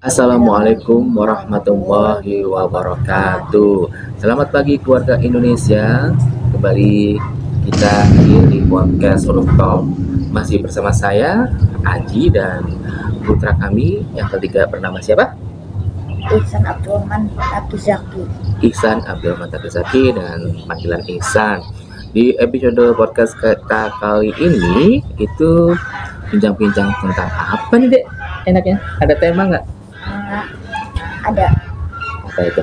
Assalamualaikum warahmatullahi wabarakatuh. Selamat pagi keluarga Indonesia. Kembali kita hadir di podcast Rooftop. Masih bersama saya Aji dan putra kami yang ketiga bernama siapa? Ihsan Abdurrahman Abduzaki. Ihsan Abdurrahman Abduzaki dan panggilan Ihsan. Di episode podcast kita kali ini itu bincang-bincang tentang apa nih Dek? Enaknya ada tema nggak? Ada Apa itu?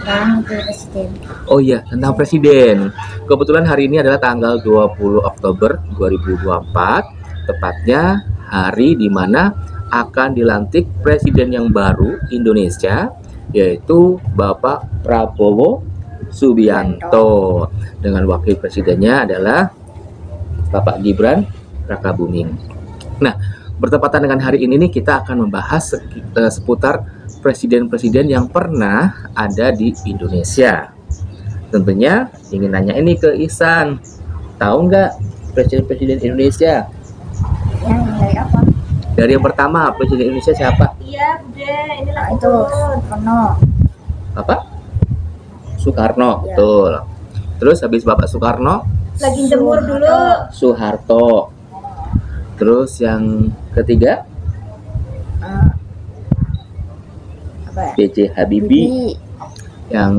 tentang presiden. Oh iya, tentang presiden. Kebetulan hari ini adalah tanggal 20 Oktober 2024, tepatnya hari di mana akan dilantik presiden yang baru Indonesia, yaitu Bapak Prabowo Subianto. Dengan wakil presidennya adalah Bapak Gibran Rakabuming. Nah, bertepatan dengan hari ini nih kita akan membahas seputar presiden-presiden yang pernah ada di Indonesia. Tentunya ingin nanya ini ke Ihsan, tahu nggak presiden-presiden Indonesia? Yang dari apa? Dari yang pertama, presiden Indonesia siapa? Iya, Bude, ini lagi Itu Soekarno. Apa? Soekarno, Ya. betul. Terus habis Bapak Soekarno, lagi jemur dulu. Soeharto. Terus yang ketiga, Apa ya? B.J. Habibie. Yang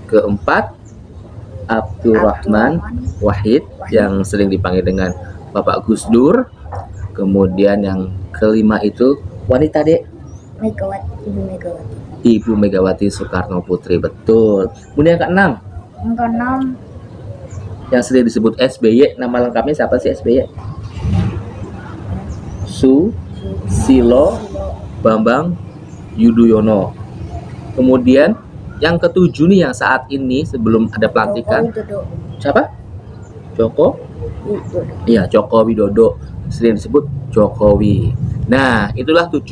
keempat, Abdurrahman Wahid yang sering dipanggil dengan Bapak Gus Dur. Kemudian yang kelima itu wanita Dek, Megawati, Ibu Megawati. Ibu Megawati Soekarno Putri, betul. Kemudian yang keenam Yang keenam yang sering disebut SBY, nama lengkapnya siapa sih SBY? Susilo Bambang Yudhoyono. Kemudian yang ketujuh nih yang saat ini sebelum ada pelantikan, Joko Widodo. siapa? Joko? Widodo. Iya, Joko Widodo, sering disebut Jokowi. Nah, itulah 7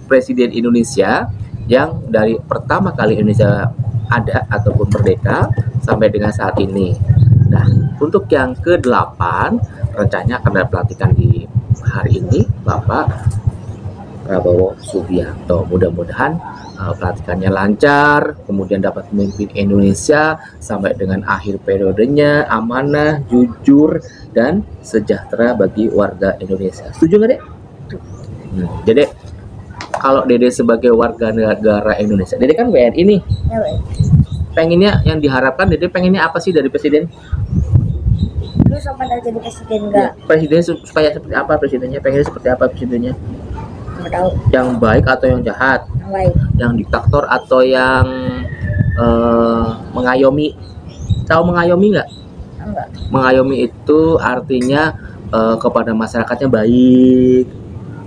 presiden Indonesia yang dari pertama kali Indonesia ada ataupun merdeka sampai dengan saat ini. Nah, untuk yang ke-8 rencananya akan ada pelantikan di hari ini Bapak Prabowo Subianto. Mudah-mudahan pelantikannya lancar, kemudian dapat memimpin Indonesia sampai dengan akhir periodenya, amanah, jujur, dan sejahtera bagi warga Indonesia. Setuju nggak, Dek? Jadi, kalau Dede sebagai warga negara Indonesia, Dede kan WNI nih, Ya, weh. pengennya yang diharapkan Dede pengennya apa sih dari presiden? Terus apa dari jadi presiden enggak? Presiden supaya seperti apa presidennya? Pengennya seperti apa presidennya? Enggak tahu. Yang baik atau yang jahat? Yang baik. Yang diktator atau yang mengayomi? Tahu mengayomi nggak? Enggak. Mengayomi itu artinya kepada masyarakatnya baik,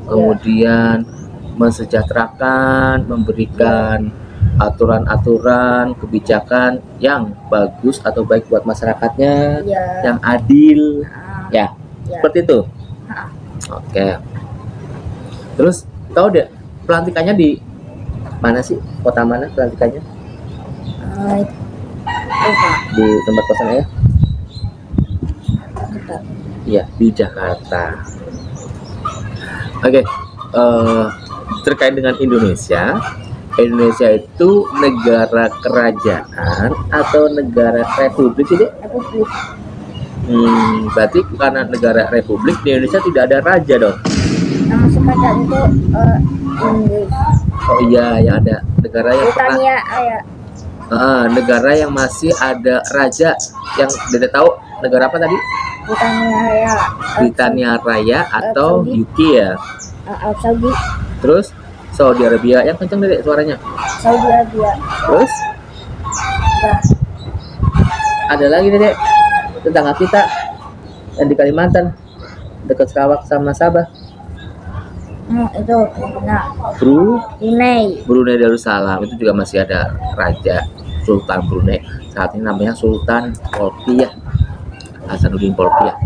kemudian mensejahterakan, memberikan aturan-aturan, kebijakan yang bagus atau baik buat masyarakatnya, Iya. yang adil, ya, Ya. seperti itu. Ah. Oke. Terus tahu deh pelantikannya di mana sih? Kota mana pelantikannya? Lupa. Di tempat kosan ya? Bentar. Iya, di Jakarta. Oke, terkait dengan Indonesia, Indonesia itu negara kerajaan atau negara republik sih, Dek? Republik. Berarti karena negara republik di Indonesia tidak ada raja dong. Nama kerajaan itu Inggris. Oh iya, ya ada negara yang pernah, Britania ya. negara yang masih ada raja yang Dede tahu negara apa tadi? Britania ya. Britania Raya atau Saudi. UK ya. Arab Saudi. Terus Saudi Arabia yang kenceng Dede suaranya. Saudi Arabia. Terus Udah. ada lagi Dede tetangga kita yang di Kalimantan dekat Sarawak sama Sabah, Itu benar. Brunei. Brunei Darussalam itu juga masih ada raja Sultan Brunei. Saat ini namanya Sultan Bolkiah, Hasanuddin Bolkiah.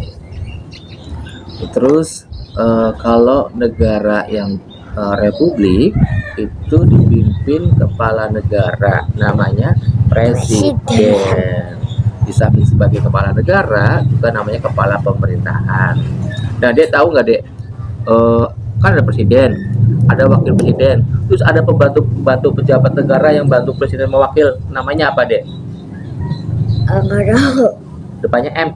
Terus kalau negara yang republik itu dipimpin kepala negara, namanya presiden. Di samping sebagai kepala negara juga namanya kepala pemerintahan. Nah, Dek tahu nggak Dek? Kan ada presiden, ada wakil presiden, terus ada pembantu pejabat negara yang bantu presiden mewakil, namanya apa dek? Nggak tahu. Depannya M.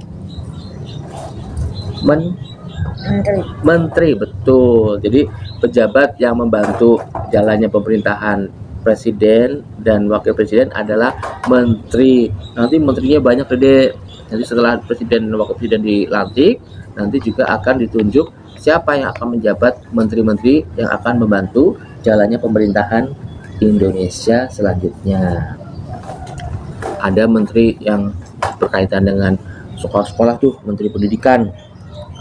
Menteri. Menteri, betul. Jadi pejabat yang membantu jalannya pemerintahan presiden dan wakil presiden adalah menteri. Nanti menterinya banyak deh. Nanti setelah presiden dan wakil presiden dilantik, nanti juga akan ditunjuk siapa yang akan menjabat menteri-menteri yang akan membantu jalannya pemerintahan Indonesia selanjutnya. Ada menteri yang berkaitan dengan sekolah-sekolah tuh, menteri pendidikan.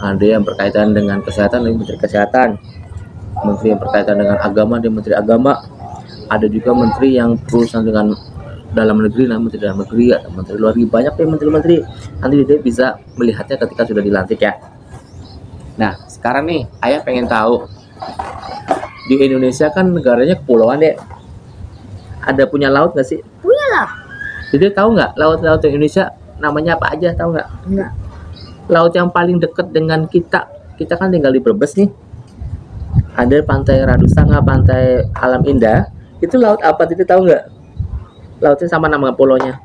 Ada yang berkaitan dengan kesehatan, ada menteri kesehatan. Menteri yang berkaitan dengan agama, ada menteri agama. Ada juga menteri yang berurusan dengan dalam negeri, nah menteri dalam negeri, ada menteri luar negeri, banyak ya menteri-menteri. Nanti dia bisa melihatnya ketika sudah dilantik ya. Nah, sekarang nih, ayah pengen tahu, di Indonesia kan negaranya kepulauan deh. Ada punya laut nggak sih? Punya lah. Jadi tahu nggak laut-laut Indonesia namanya apa aja, tahu nggak? Enggak. Laut yang paling dekat dengan kita kan tinggal di Brebes nih. Ada pantai Radusanga, pantai Alam Indah. Itu laut apa? Tidak tahu nggak? Lautnya sama nama pulaunya.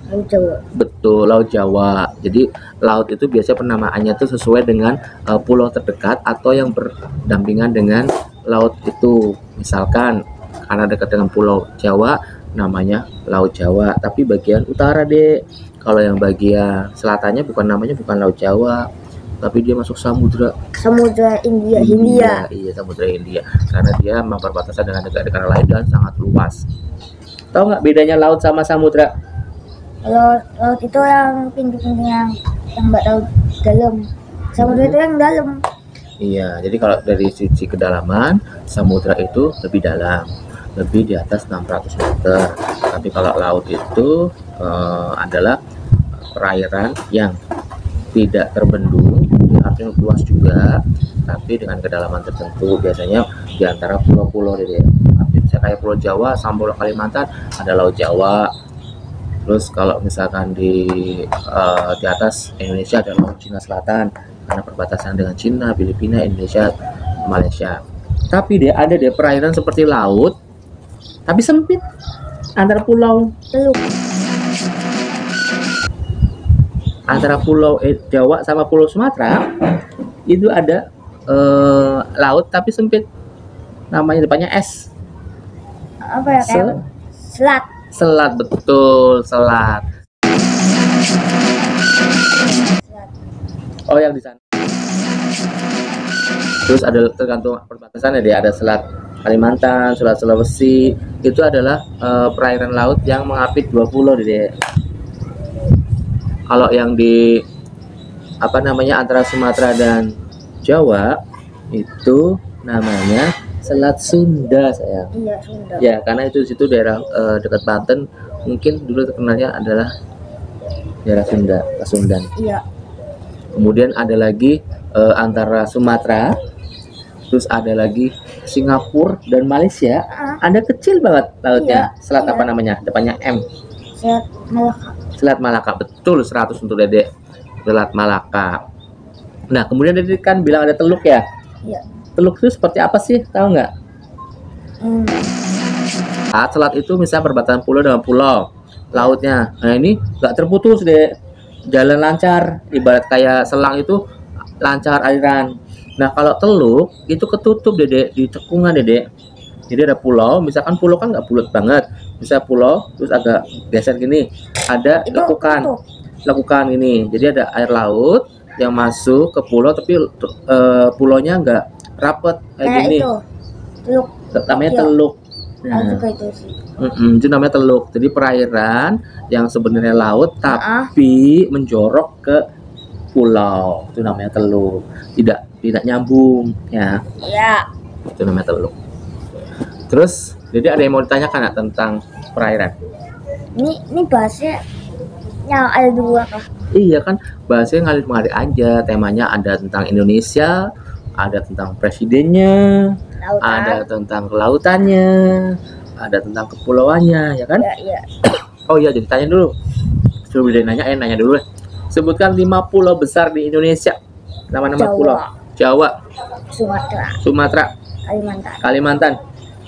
Laut Jawa. Betul, Laut Jawa. Jadi laut itu biasanya penamaannya tuh sesuai dengan pulau terdekat atau yang berdampingan dengan laut itu. Misalkan karena dekat dengan Pulau Jawa, namanya Laut Jawa. Tapi bagian utara deh. Kalau yang bagian selatannya bukan Laut Jawa, tapi dia masuk Samudra Hindia. Iya, Samudra Hindia. Karena dia memang berbatasan dengan negara-negara lain dan sangat luas. Tahu nggak bedanya laut sama samudra? Kalau laut itu yang pinggir-pinggir yang nggak tahu dalam. Samudra itu yang dalam. Iya, jadi kalau dari sisi kedalaman, samudra itu lebih dalam, lebih di atas 600 meter. Tapi kalau laut itu adalah perairan yang tidak terbendung, artinya luas juga, tapi dengan kedalaman tertentu. Biasanya di antara pulau-pulau deh. Bisa kayak Pulau Jawa sama Pulau Kalimantan ada Laut Jawa. Terus kalau misalkan di atas Indonesia ada Laut Cina Selatan karena perbatasan dengan Cina, Filipina, Indonesia, Malaysia. Tapi ada perairan seperti laut tapi sempit antara pulau Teluk. Antara Pulau Jawa sama Pulau Sumatera itu ada laut tapi sempit, namanya depannya S. Apa ya, kayak selat. Selat, betul, selat. Oh, yang di sana. Terus ada tergantung perbatasannya dia, ada selat Kalimantan, selat Sulawesi. Itu adalah perairan laut yang mengapit 2 pulau deh. Kalau yang di antara Sumatera dan Jawa itu namanya Selat Sunda, sayang. Iya, Sunda. Ya, karena itu situ daerah dekat Banten, mungkin dulu terkenalnya adalah daerah Sunda, Pasundan. Iya. Kemudian ada lagi antara Sumatera, terus ada lagi Singapura dan Malaysia. Ada kecil banget lautnya. Iya, Selat iya. apa namanya? Depannya M. Selat Malaka. Selat Malaka, betul, 100 untuk Dedek. Selat Malaka. Nah, kemudian Dedek kan bilang ada teluk ya. Iya. Teluk itu seperti apa sih? Tahu nggak? Selat itu misalnya perbatasan pulau dengan pulau, lautnya. Nah, ini nggak terputus deh, jalan lancar, ibarat kayak selang itu lancar aliran. Nah, kalau teluk itu ketutup Dedek, di cekungan Dedek. Jadi ada pulau, misalkan pulau kan nggak bulat banget, bisa pulau terus agak geser gini, ada lekukan ini. Jadi ada air laut yang masuk ke pulau, tapi pulaunya nggak rapet kayak gini. Itu teluk. Namanya Iya. teluk. Nah, Juga itu sih. itu namanya teluk. Jadi perairan yang sebenarnya laut tapi menjorok ke pulau, itu namanya teluk. Tidak nyambung ya. Iya. Itu namanya teluk. Terus, jadi ada yang mau ditanyakan tentang perairan? Ini bahasnya yang ada dua kah? Iya kan, bahasanya ngalir-ngalir aja. Temanya ada tentang Indonesia, ada tentang presidennya, Lautan. ada tentang kelautannya, ada tentang kepulauannya, ya kan? Iya. Oh iya, jadi tanya dulu. Sebelum dia nanya dulu. Sebutkan 5 pulau besar di Indonesia. Nama-nama Jawa. pulau. Jawa, Sumatera. Sumatera, Kalimantan, Kalimantan,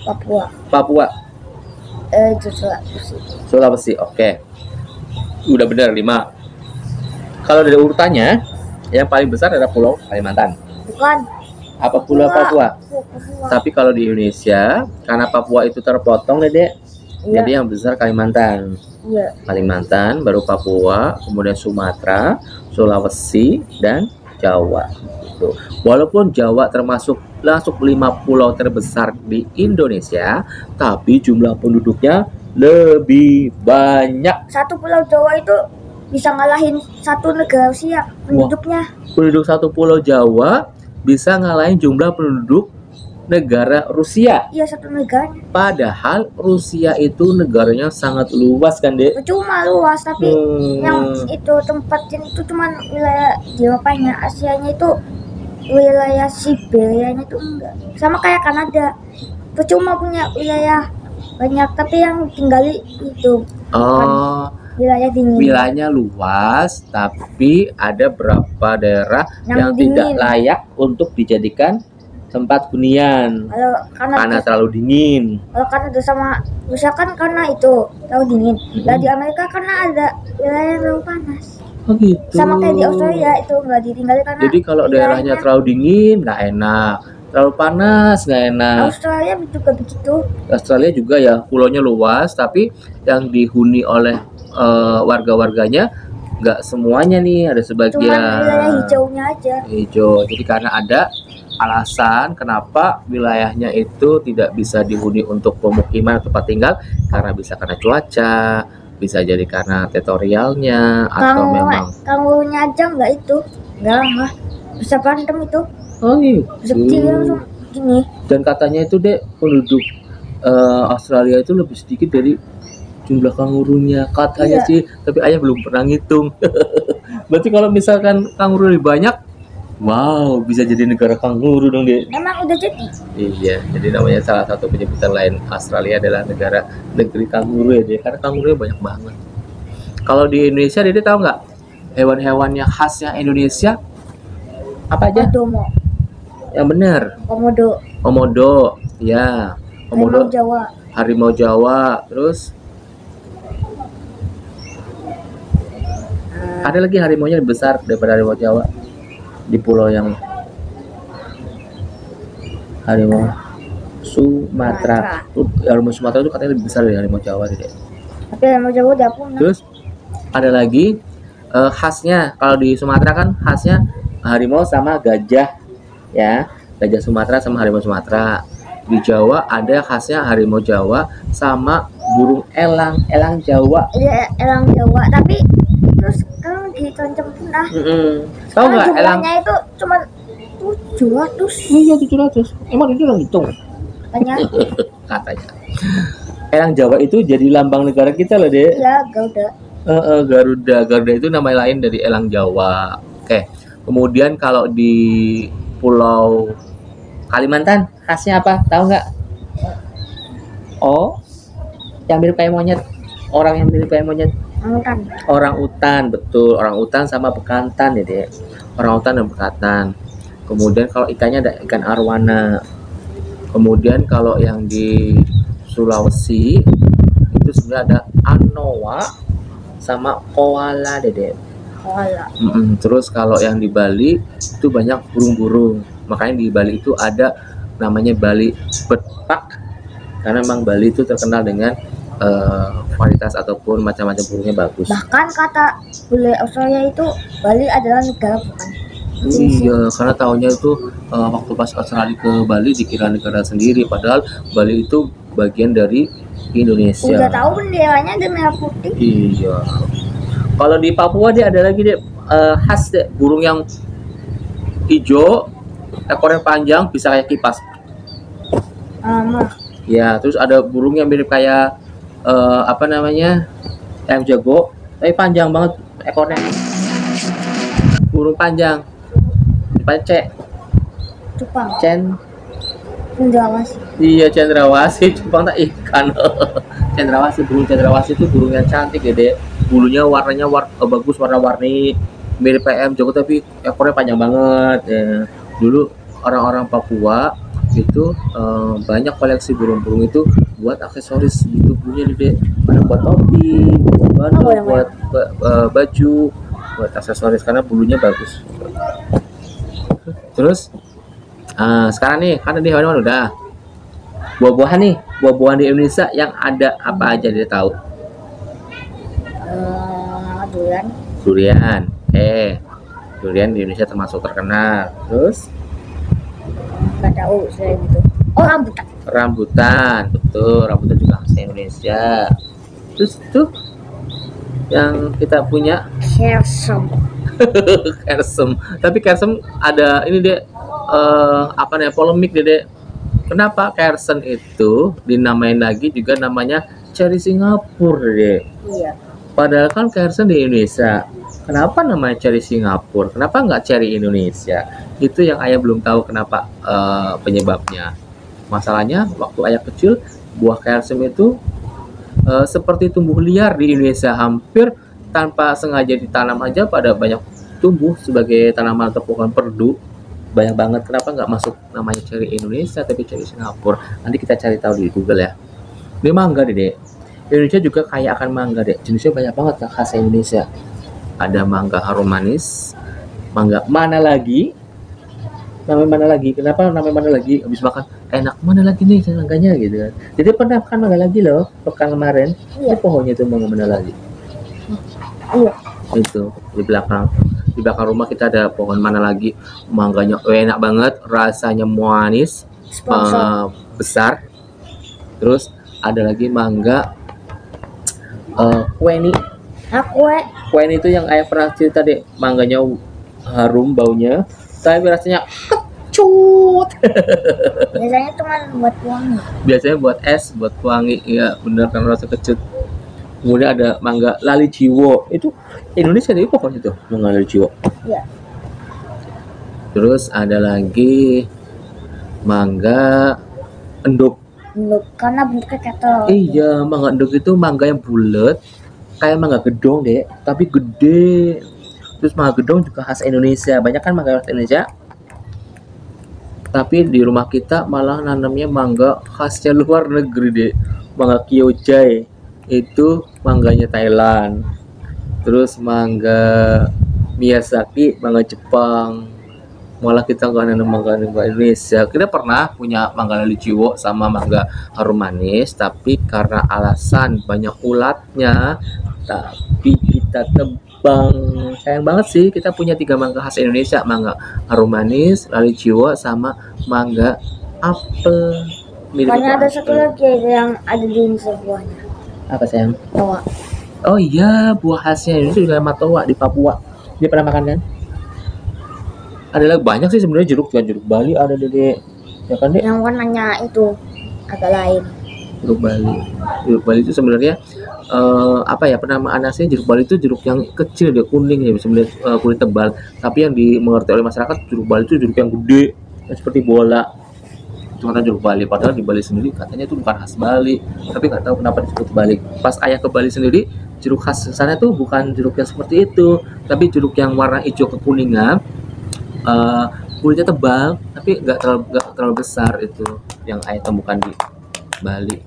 Papua, Papua, itu Sulawesi. Sulawesi. Oke. Udah benar 5. Kalau dari urutannya, yang paling besar adalah Pulau Kalimantan. Bukan. Apa Pulau Papua? Papua. Tapi kalau di Indonesia, karena Papua itu terpotong, Dede, Iya. jadi yang besar Kalimantan. Iya. Kalimantan, baru Papua, kemudian Sumatera, Sulawesi, dan Jawa. Gitu. Walaupun Jawa termasuk 5 pulau terbesar di Indonesia, tapi jumlah penduduknya lebih banyak. Satu Pulau Jawa itu bisa ngalahin satu negara Rusia penduduknya. Penduduk satu pulau Jawa bisa ngalahin jumlah penduduk negara Rusia. Iya, satu negara. Padahal Rusia itu negaranya sangat luas kan, Dek? Cuma luas, tapi yang itu tempatin itu cuman wilayah di Eropanya, Asianya itu wilayah Siberianya itu enggak. Sama kayak Kanada. Cuma punya wilayah banyak, tapi yang tinggali itu Oh, wilayah dingin. wilayahnya luas, tapi ada beberapa daerah yang Yang tidak dingin. layak untuk dijadikan tempat hunian Kalau karena Kanada, terlalu dingin. kalau Kanada sama Rusia kan karena itu terlalu dingin. Nah, di Amerika karena ada wilayah yang terlalu panas. Oh gitu. Sama kayak di Australia itu nggak ditinggali karena Jadi kalau daerahnya terlalu dingin nggak enak, terlalu panas nggak enak. Australia juga begitu. Australia juga ya, pulaunya luas, tapi yang dihuni oleh warga-warganya nggak semuanya nih, ada Cuman sebagian wilayah hijaunya aja. hijau. Jadi karena ada alasan kenapa wilayahnya itu tidak bisa dihuni untuk pemukiman atau tempat tinggal, karena bisa karena cuaca, bisa jadi karena teritorialnya, atau memang Kangurunya aja nggak itu, nggak lama bisa berantem itu, oh bisa kecil langsung gini. Dan katanya itu deh penduduk Australia itu lebih sedikit dari jumlah kangurunya katanya Iya. sih, tapi ayah belum pernah ngitung. Berarti kalau misalkan kanguru lebih banyak, wow, bisa jadi negara kanguru dong, Dek. Emang udah jadi. Iya, jadi namanya salah satu penyebutan lain Australia adalah negeri kanguru ya, Dek, karena kangurunya banyak banget. Kalau di Indonesia, Dede tahu nggak hewan-hewan yang khasnya Indonesia apa aja? Komodo, Yang benar, komodo, komodo, ya, harimau komodo, Jawa, harimau Jawa, terus ada lagi harimaunya lebih besar daripada harimau Jawa di pulau yang harimau Sumatera. Harimau Sumatera itu katanya lebih besar dari harimau Jawa, Dede. tapi harimau Jawa udah punah. Terus ada lagi khasnya, kalau di Sumatera kan khasnya harimau sama gajah ya, gajah Sumatera sama harimau Sumatera. Di Jawa ada khasnya harimau Jawa sama burung elang Jawa. Iya, elang Jawa, tapi terus sekarang diterancam punah. Tahu nggak elang? Jumlahnya itu cuma 700 Iya 700. Emang itu udah hitung katanya. katanya. Elang Jawa itu jadi lambang negara kita loh, Dek. Iya, Garuda. Garuda itu nama lain dari elang Jawa. Oke. Kemudian kalau di Pulau Kalimantan khasnya apa? Tahu nggak? Oh, yang mirip kayak monyet. Orang yang mirip kayak monyet. Angkan. Orang utan, betul. Orang utan sama bekantan ya, Dek. Orang utan dan bekantan. Kemudian kalau ikannya ada ikan arwana. Kemudian kalau yang di Sulawesi itu sebenarnya ada anoa sama koala, Dede. Koala. Terus kalau yang di Bali itu banyak burung-burung. Makanya di Bali itu ada namanya Bali Bird Park, karena memang Bali itu terkenal dengan kualitas ataupun macam-macam burungnya bagus. Bahkan kata bule Australia itu Bali adalah negara bukan. Iya, karena tahunya itu waktu pas Australia ke Bali dikira negara sendiri, padahal Bali itu bagian dari Indonesia. Udah tahu benderanya ada merah putih. Iya. Kalau di Papua dia ada lagi deh khas deh, burung yang hijau, ekornya panjang, bisa kayak kipas. Ya, terus ada burung yang mirip kayak apa namanya, ayam jago, tapi panjang banget ekornya. Burung panjang. Pacek. Cupang. Cendrawasih. Iya, cendrawasih, cupang tak ikan. Cendrawasih, burung cendrawasih itu burung yang cantik ya, Dek. Bulunya warnanya bagus, warna-warni, mirip PM Jago tapi ekornya panjang banget ya. Dulu orang-orang Papua itu banyak koleksi burung-burung itu buat aksesoris di tubuhnya Dede. Ada buat topi, buat baju, Oh, yang buat baju, buat aksesoris karena bulunya bagus. Terus sekarang nih kan tadi hewan udah buah-buahan nih, buah-buahan di Indonesia yang ada apa aja dia tahu? Durian. Durian. Durian di Indonesia termasuk terkenal. Terus Nggak tahu selain itu. Oh, rambutan. rambutan, betul, rambutan juga khas Indonesia. Terus tuh yang kita punya Sesam. kersem. Tapi kersem ada ini deh apa namanya polemik deh. Kenapa kersen itu dinamain lagi juga namanya cherry Singapura deh? Iya. Padahal kan kersen di Indonesia. Kenapa namanya cherry Singapura? Kenapa nggak cherry Indonesia? Itu yang ayah belum tahu kenapa penyebabnya. Masalahnya waktu ayah kecil buah kersem itu seperti tumbuh liar di Indonesia, hampir tanpa sengaja ditanam aja pada banyak tumbuh sebagai tanaman atau pohon perdu. Banyak banget. Kenapa nggak masuk namanya cherry Indonesia tapi cherry Singapura? Nanti kita cari tahu di Google ya. Ini mangga deh. Indonesia juga kaya akan mangga deh. Jenisnya banyak banget yang khas Indonesia. Ada mangga harum manis, mangga mana lagi? Namanya mana lagi? Kenapa namanya mana lagi? Habis makan enak mana lagi nih mangganya gitu kan. Jadi pernah makan mangga lagi loh pekan kemarin. Iya. Ini pohonnya itu mangga mana lagi? Iya. Itu di belakang rumah kita ada pohon mana lagi, mangganya enak banget, rasanya manis, Sponsor. besar. Terus ada lagi mangga kueni. Kueni itu yang ayah pernah cerita deh, mangganya harum baunya tapi rasanya kecut. Biasanya cuma buat wangi. Biasanya buat es, buat wangi. Iya bener kan, rasa kecut. Kemudian ada mangga lali jiwo, itu Indonesia nih pokoknya tuh mangga lali jiwo. Iya. Terus ada lagi mangga endok. Karena bentuknya ketel. Iya, mangga endok itu mangga yang bulat kayak mangga gedong deh, tapi gede. Terus mangga gedong juga khas Indonesia. Banyak kan mangga khas Indonesia. Tapi di rumah kita malah nanamnya mangga khasnya luar negeri deh. Mangga Kyojai. Itu mangganya Thailand. Terus mangga Miyazaki, mangga Jepang. Malah kita nggak nanam mangga Indonesia. Kita pernah punya mangga lali jiwo sama mangga harum manis, tapi karena alasan banyak ulatnya, tapi kita tebang. Sayang banget sih, kita punya 3 mangga khas Indonesia, mangga harum manis, lali jiwo, sama mangga apel. Pokoknya ada satu lagi yang ada di Indonesia buahnya. Apa sayang? Toa. Oh iya, buah khasnya Indonesia juga matoa di Papua. Dia pernah makan kan? Ada lagi banyak sih sebenarnya jeruk Bali ada deh. Ya kan deh? Yang warnanya itu agak lain. Jeruk Bali itu sebenarnya apa ya penamaan aslinya jeruk Bali itu jeruk yang kecil dia kuning ya sebenarnya kulit tebal. Tapi yang dimengerti oleh masyarakat jeruk Bali itu jeruk yang gede, yang seperti bola. Itu kata jeruk Bali. Padahal di Bali sendiri katanya itu bukan khas Bali. Tapi nggak tahu kenapa disebut Bali. Pas ayah ke Bali sendiri, jeruk khas sana tuh bukan jeruk yang seperti itu, tapi jeruk yang warna hijau kekuningan. Kulitnya tebal tapi nggak terlalu besar. Itu yang ayah temukan di Bali.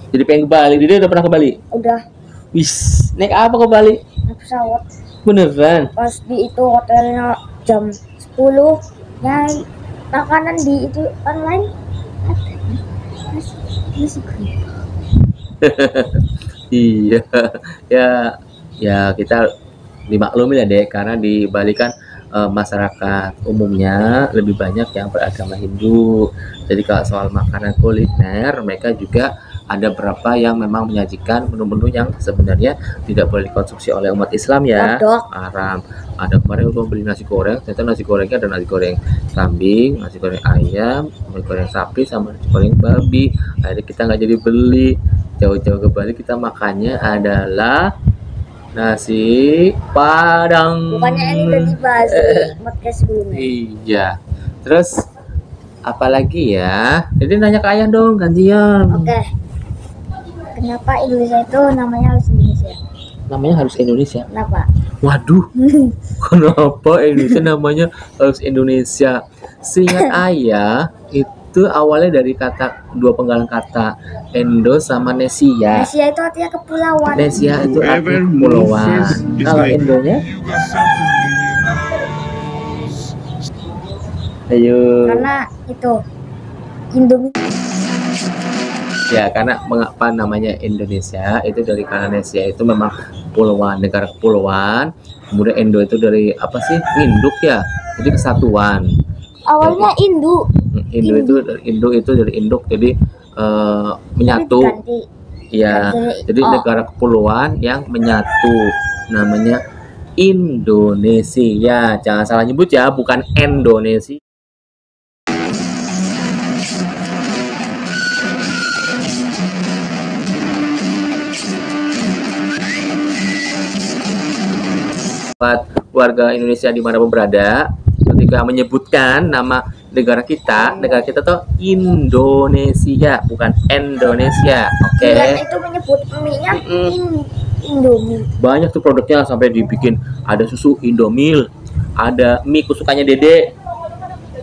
Jadi pengen ke Bali. Dia udah pernah ke Bali? Udah. Wis, naik apa ke Bali? Naik pesawat. Beneran? Pas di itu hotelnya jam 10, nyari makanan di itu online nasi goreng. Iya, ya kita dimaklumi ya deh, karena di Bali kan masyarakat umumnya lebih banyak yang beragama Hindu. Jadi kalau soal makanan kuliner, mereka juga ada beberapa yang memang menyajikan menu-menu yang sebenarnya tidak boleh dikonsumsi oleh umat Islam ya. Kodok. Haram. Ada kemarin aku beli nasi goreng, ternyata nasi gorengnya ada nasi goreng kambing, nasi goreng ayam, nasi goreng sapi, sama nasi goreng babi. Akhirnya kita nggak jadi beli. Jauh-jauh ke Bali kita makannya adalah nasi padang. Bukannya ini udah dibahas di podcast sebelumnya. Iya. Terus apalagi ya? Jadi nanya ke ayah dong gantian. Oke. Kenapa Indonesia itu namanya harus Indonesia? Namanya harus Indonesia. Kenapa? Waduh. Kenapa Indonesia namanya harus Indonesia? Seingat ayah itu itu awalnya dari dua penggalan kata Indo sama Nesia. Nesia itu artinya kepulauan. Nesia itu artinya kepulauan. Kalau Indonya? Ayo. Karena itu Indomie. Ya, karena mengapa namanya Indonesia itu dari karena Nesia itu memang kepulauan, negara kepulauan. Kemudian Indo itu dari apa sih? Induk ya. Jadi kesatuan. Awalnya Indo itu dari induk, jadi menyatu. Ya, jadi negara kepulauan yang menyatu, namanya Indonesia. Jangan salah nyebut ya, bukan Indonesia. Buat warga Indonesia dimanapun berada, ketika menyebutkan nama negara kita tuh Indonesia, bukan Indonesia. Oke. Itu menyebut mie-nya Indomie. Banyak tuh produknya, sampai dibikin ada susu Indomil, ada mie kesukaannya Dede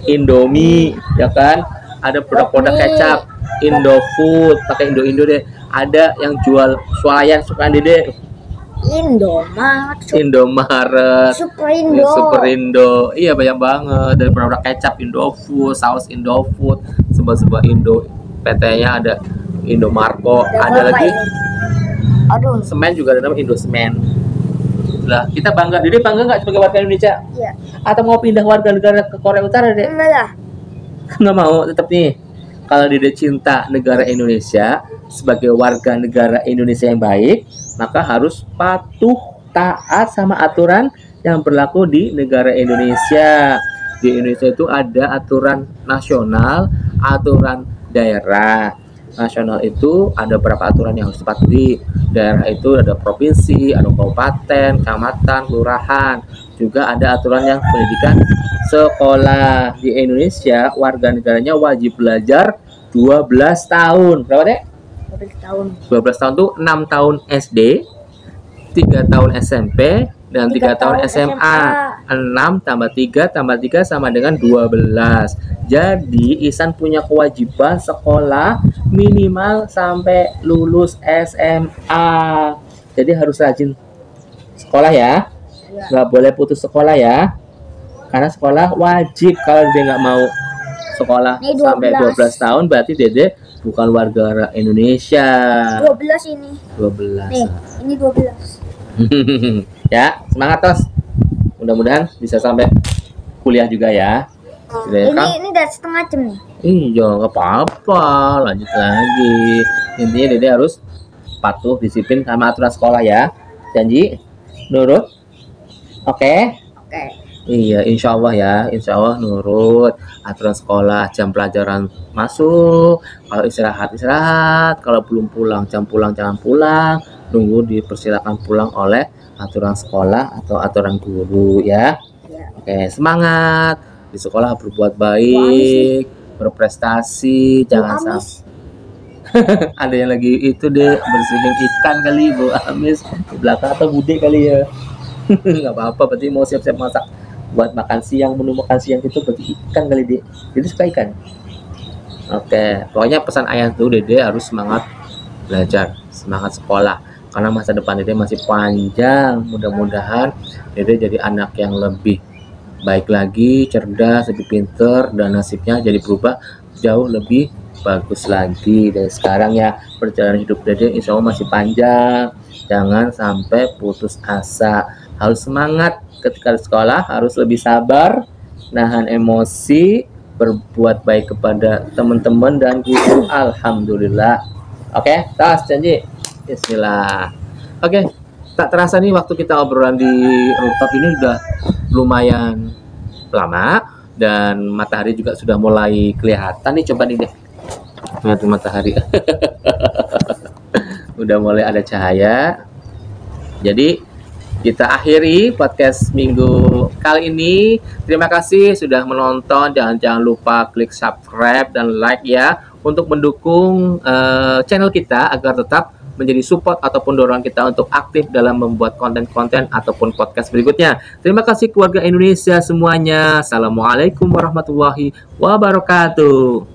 Indomie, ya kan? Ada produk-produk kecap Indofood, pakai Indo deh. Ada yang jual swalayan kesukaan Dede Indomaret, Super Indo. Iya, banyak banget dari produk kecap Indofood, saus Indofood, sebuah Indo. PT-nya ada Indomarko, ada lagi. Aduh. Semen juga ada nama Indosemen. Lah, kita bangga. Dede bangga nggak sebagai warga Indonesia? Iya. Atau mau pindah warga negara ke Korea Utara, Dede? Enggak lah. Nggak mau, tetap nih. Kalau Dede cinta negara Indonesia, sebagai warga negara Indonesia yang baik, maka harus patuh taat sama aturan yang berlaku di negara Indonesia. Di Indonesia itu ada aturan nasional, aturan daerah. Nasional itu ada beberapa aturan yang harus dipatuhi. Daerah itu ada provinsi, ada kabupaten, kecamatan, kelurahan. Juga ada aturan yang pendidikan sekolah. Di Indonesia, warga negaranya wajib belajar 12 tahun. Berapa, Dek? 12 tahun tuh 6 tahun SD, 3 tahun SMP, dan 3 tahun SMA. 6 tambah 3 sama dengan 12. Jadi Ihsan punya kewajiban sekolah minimal sampai lulus SMA. Jadi harus rajin sekolah ya. Nggak boleh putus sekolah ya. Karena sekolah wajib. Kalau dia nggak mau sekolah sampai 12 tahun, berarti Dede bukan warga Indonesia. 12 ini. 12. Nih, ini 12. Ya, semangat Tos. Mudah-mudahan bisa sampai kuliah juga ya. Ini udah setengah jam nih. Iya, nggak apa-apa. Lanjut lagi. Intinya Dede harus patuh, disiplin sama aturan sekolah ya. Janji? Nurut? Oke? Oke. Iya, insya Allah ya. Insya Allah nurut aturan sekolah, jam pelajaran masuk. Kalau istirahat. Kalau belum pulang, jam pulang jangan pulang. Nunggu dipersilakan pulang oleh aturan sekolah atau aturan guru ya. Oke, semangat di sekolah, berbuat baik, berprestasi, jangan sampai. Ada yang lagi itu deh bersihin ikan kali, Bu Amis di belakang, atau Bude kali ya. Nggak apa-apa, berarti mau siap-siap masak buat makan siang, menu makan siang itu berarti ikan kali, Dek. Jadi suka ikan. Oke, pokoknya pesan ayah tuh, Dede harus semangat belajar, semangat sekolah, karena masa depan Dede masih panjang. Mudah-mudahan Dede jadi anak yang lebih baik lagi, cerdas, lebih pinter, dan nasibnya jadi berubah jauh lebih bagus lagi dari sekarang ya. Perjalanan hidup Dede insya Allah masih panjang. Jangan sampai putus asa, harus semangat ketika di sekolah, harus lebih sabar, nahan emosi, berbuat baik kepada teman-teman dan guru. Alhamdulillah. Oke, tas janji. Bismillah. Oke, tak terasa nih waktu kita obrolan di rooftop ini udah lumayan lama, dan matahari juga sudah mulai kelihatan nih. Coba nih deh, lihat matahari. Udah mulai ada cahaya. Jadi kita akhiri podcast minggu kali ini. Terima kasih sudah menonton. Jangan lupa klik subscribe dan like ya, untuk mendukung channel kita agar tetap menjadi support ataupun dorongan kita untuk aktif dalam membuat konten-konten ataupun podcast berikutnya. Terima kasih keluarga Indonesia semuanya. Assalamualaikum warahmatullahi wabarakatuh.